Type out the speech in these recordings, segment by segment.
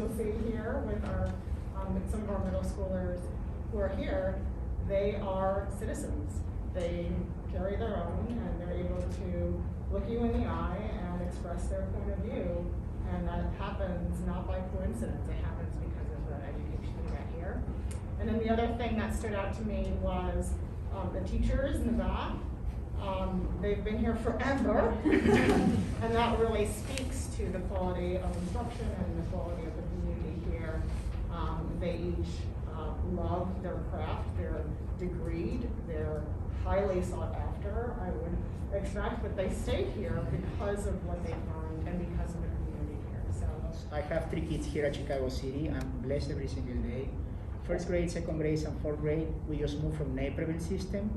you'll see here with some of our middle schoolers who are here, they are citizens. They carry their own, and they're able to look you in the eye and express their point of view. And that happens not by coincidence, it happens because of the education they get here. And then the other thing that stood out to me was the teachers in the back. They've been here forever, and that really speaks to the quality of instruction and the quality of the community here. They each love their craft, they're degreed, they're highly sought after, I would expect, but they stay here because of what they've learned and because of the community here. So I have 3 kids here at Chicago City. I'm blessed every single day. First grade, second grade, and fourth grade, we just moved from Naperville system.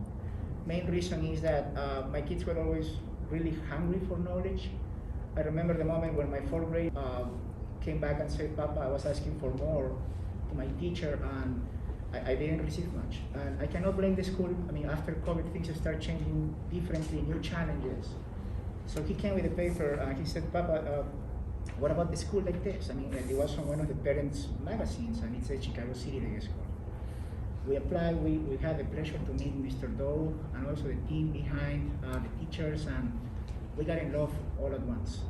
Main reason is that my kids were always really hungry for knowledge. I remember the moment when my fourth grade came back and said, Papa, I was asking for more to my teacher, and I didn't receive much. And I cannot blame the school. I mean, after COVID, things start changing differently, new challenges. So he came with a paper and he said, Papa, what about the school like this? I mean, it was on one of the parents' magazines, and it said Chicago City Day School. We applied, we had the pleasure to meet Mr. Doe and also the team behind the teachers, and we got in love all at once.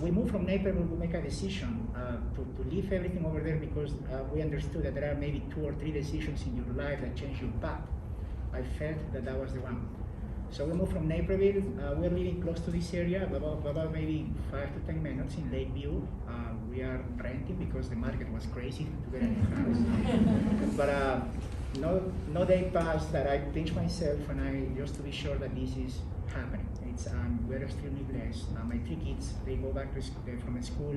We moved from Naperville to make a decision to leave everything over there because we understood that there are maybe 2 or 3 decisions in your life that change your path. I felt that that was the one. So we moved from Naperville. We're living close to this area, about maybe 5 to 10 minutes in Lakeview. We are renting because the market was crazy to get a new house. But no day passed that I pinched myself and I just to be sure that this is happening. We're extremely blessed. My 3 kids, they go back to from school.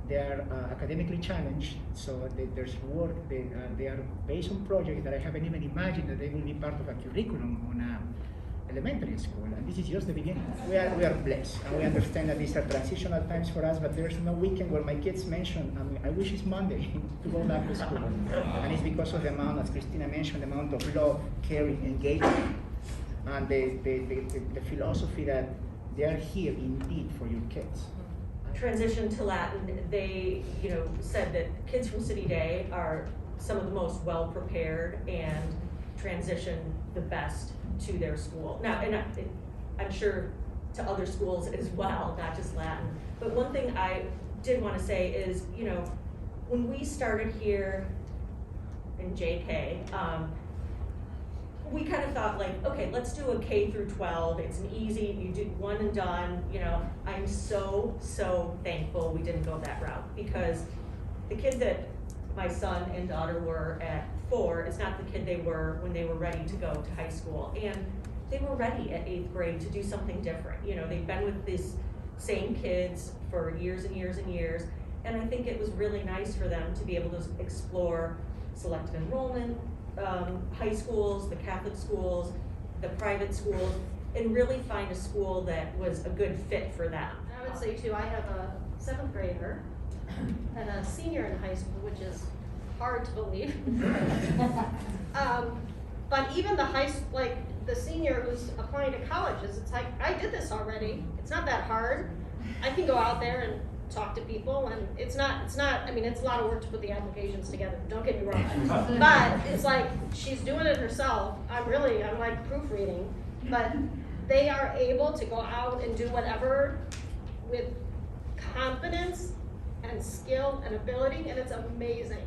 They are academically challenged, so there's work. They are based on projects that I haven't even imagined that they will be part of a curriculum on elementary school, and this is just the beginning. We are blessed, and we understand that these are transitional times for us, but there's no weekend where my kids mention, I mean, I wish it's Monday to go back to school. And it's because of the amount, as Christina mentioned, the amount of love, caring, engagement, and the philosophy that they are here indeed for your kids. Transition to Latin, they said that kids from City Day are some of the most well-prepared and transition the best to their school. Now, and I'm sure to other schools as well, not just Latin. But one thing I did want to say is, when we started here in JK, we kind of thought like, okay, let's do a K through 12. It's an easy, you do one and done. I'm so thankful we didn't go that route, because the kid that my son and daughter were at 4 is not the kid they were when they were ready to go to high school. And they were ready at 8th grade to do something different. They've been with these same kids for years and years and years. And I think it was really nice for them to be able to explore selective enrollment, high schools, the Catholic schools, the private schools, and really find a school that was a good fit for them. I would say too, I have a 7th grader and a senior in high school, which is hard to believe. But even the senior who's applying to colleges, it's like, I did this already. It's not that hard. I can go out there and talk to people, and it's not, I mean, it's a lot of work to put the applications together, don't get me wrong. But it's like, she's doing it herself. I'm like proofreading, but they are able to go out and do whatever with confidence and skill and ability, and it's amazing.